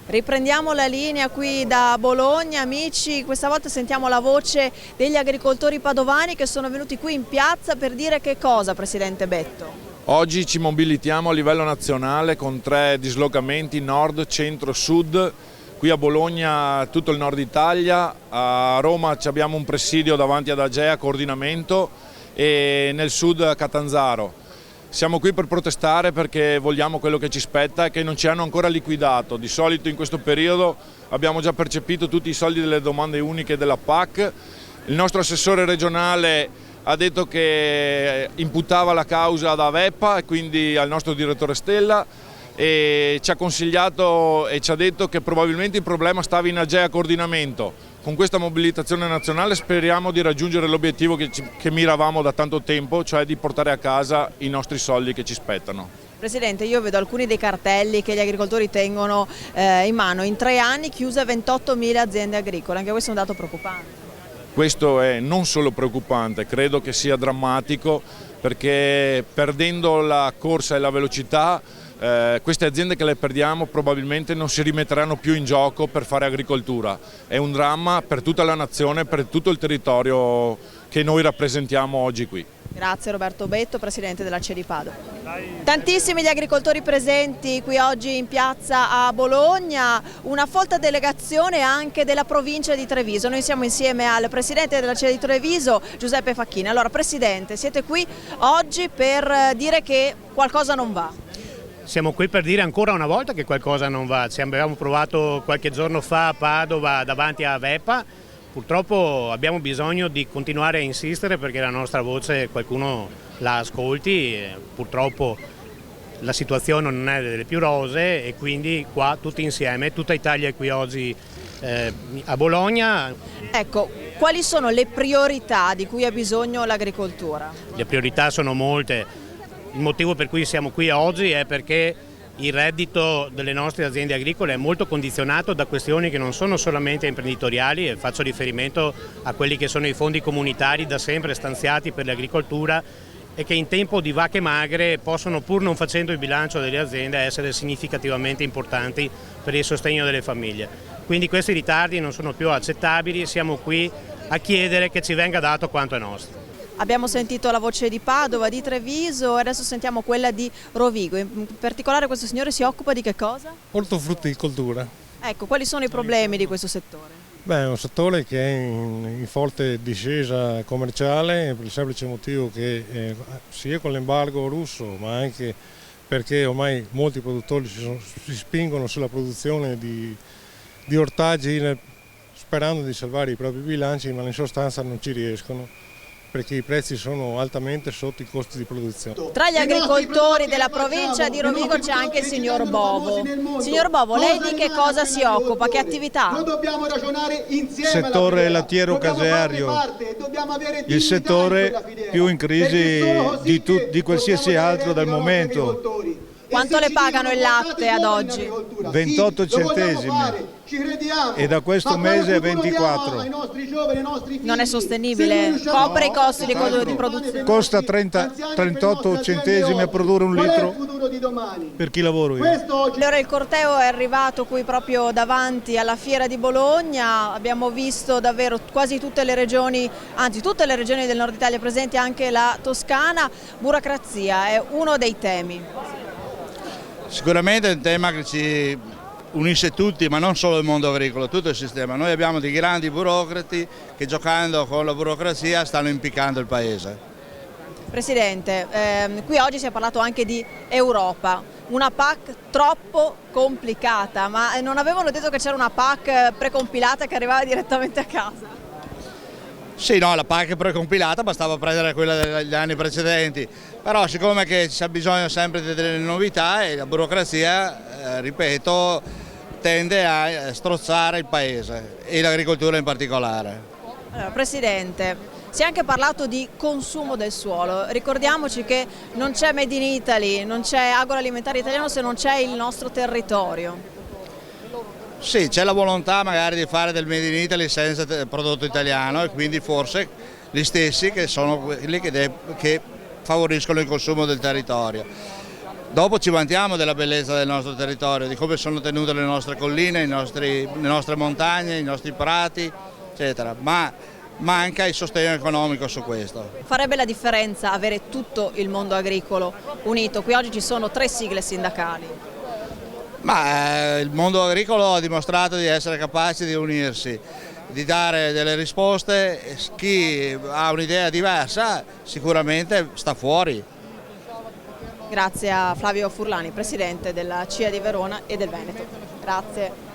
Riprendiamo la linea qui da Bologna, amici, questa volta sentiamo la voce degli agricoltori padovani che sono venuti qui in piazza per dire che cosa, Presidente Betto? Oggi ci mobilitiamo a livello nazionale con 3 dislocamenti nord, centro, sud. Qui a Bologna tutto il nord Italia, a Roma abbiamo un presidio davanti ad Agea, coordinamento, e nel sud a Catanzaro. Siamo qui per protestare perché vogliamo quello che ci spetta e che non ci hanno ancora liquidato. Di solito in questo periodo abbiamo già percepito tutti i soldi delle domande uniche della PAC. Il nostro assessore regionale ha detto che imputava la causa ad Avepa e quindi al nostro direttore Stella, e ci ha consigliato e ci ha detto che probabilmente il problema stava in Agea coordinamento. Con questa mobilitazione nazionale speriamo di raggiungere l'obiettivo che miravamo da tanto tempo, cioè di portare a casa i nostri soldi che ci spettano. Presidente, io vedo alcuni dei cartelli che gli agricoltori tengono in mano. In 3 anni chiuse 28.000 aziende agricole, anche questo è un dato preoccupante. Questo è non solo preoccupante, credo che sia drammatico, perché perdendo la corsa e la velocità queste aziende che le perdiamo probabilmente non si rimetteranno più in gioco per fare agricoltura. È un dramma per tutta la nazione, per tutto il territorio che noi rappresentiamo oggi qui. Grazie Roberto Betto, Presidente della CE di Padova. Tantissimi gli agricoltori presenti qui oggi in piazza a Bologna, una folta delegazione anche della provincia di Treviso. Noi siamo insieme al Presidente della CE di Treviso, Giuseppe Facchini. Allora Presidente, siete qui oggi per dire che qualcosa non va. Siamo qui per dire ancora una volta che qualcosa non va. Ci abbiamo provato qualche giorno fa a Padova davanti a Avepa. Purtroppo abbiamo bisogno di continuare a insistere perché la nostra voce qualcuno la ascolti. Purtroppo la situazione non è delle più rosee e quindi qua tutti insieme, tutta Italia è qui oggi a Bologna. Ecco, quali sono le priorità di cui ha bisogno l'agricoltura? Le priorità sono molte. Il motivo per cui siamo qui oggi è perché il reddito delle nostre aziende agricole è molto condizionato da questioni che non sono solamente imprenditoriali, e faccio riferimento a quelli che sono i fondi comunitari da sempre stanziati per l'agricoltura e che in tempo di vacche magre possono, pur non facendo il bilancio delle aziende, essere significativamente importanti per il sostegno delle famiglie. Quindi questi ritardi non sono più accettabili e siamo qui a chiedere che ci venga dato quanto è nostro. Abbiamo sentito la voce di Padova, di Treviso e adesso sentiamo quella di Rovigo. In particolare questo signore si occupa di che cosa? Ortofrutticoltura. Ecco, quali sono i problemi di questo settore? Beh, è un settore che è in forte discesa commerciale per il semplice motivo che sia con l'embargo russo, ma anche perché ormai molti produttori si spingono sulla produzione di ortaggi sperando di salvare i propri bilanci, ma in sostanza non ci riescono, perché i prezzi sono altamente sotto i costi di produzione. Tra gli agricoltori della provincia di Rovigo c'è anche il signor Bovo. Signor Bovo, lei di che cosa si occupa? Che attività? Settore lattiero caseario, il settore più in crisi di qualsiasi altro dal momento. Quanto le pagano il latte ad oggi? 28 centesimi e da questo mese 24. Non è sostenibile, copre i costi di produzione. Costa 38 centesimi a produrre un litro per chi lavoro io. Allora il corteo è arrivato qui proprio davanti alla fiera di Bologna, abbiamo visto davvero quasi tutte le regioni, anzi tutte le regioni del nord Italia presenti, anche la Toscana. Burocrazia è uno dei temi. Sicuramente è un tema che ci unisce tutti, ma non solo il mondo agricolo, tutto il sistema. Noi abbiamo dei grandi burocrati che giocando con la burocrazia stanno impiccando il paese. Presidente, qui oggi si è parlato anche di Europa, una PAC troppo complicata, ma non avevano detto che c'era una PAC precompilata che arrivava direttamente a casa? Sì, no, la PAC è precompilata, bastava prendere quella degli anni precedenti, però siccome che c'è bisogno sempre di delle novità e la burocrazia, ripeto, tende a strozzare il paese e l'agricoltura in particolare. Allora, Presidente, si è anche parlato di consumo del suolo, ricordiamoci che non c'è Made in Italy, non c'è agroalimentare italiano se non c'è il nostro territorio. Sì, c'è la volontà magari di fare del Made in Italy senza prodotto italiano e quindi forse gli stessi che sono quelli che favoriscono il consumo del territorio. Dopo ci vantiamo della bellezza del nostro territorio, di come sono tenute le nostre colline, le nostre montagne, i nostri prati, eccetera, ma manca il sostegno economico su questo. Farebbe la differenza avere tutto il mondo agricolo unito? Qui oggi ci sono 3 sigle sindacali. Ma il mondo agricolo ha dimostrato di essere capace di unirsi, di dare delle risposte. Chi ha un'idea diversa sicuramente sta fuori. Grazie a Flavio Furlani, presidente della CIA di Verona e del Veneto. Grazie.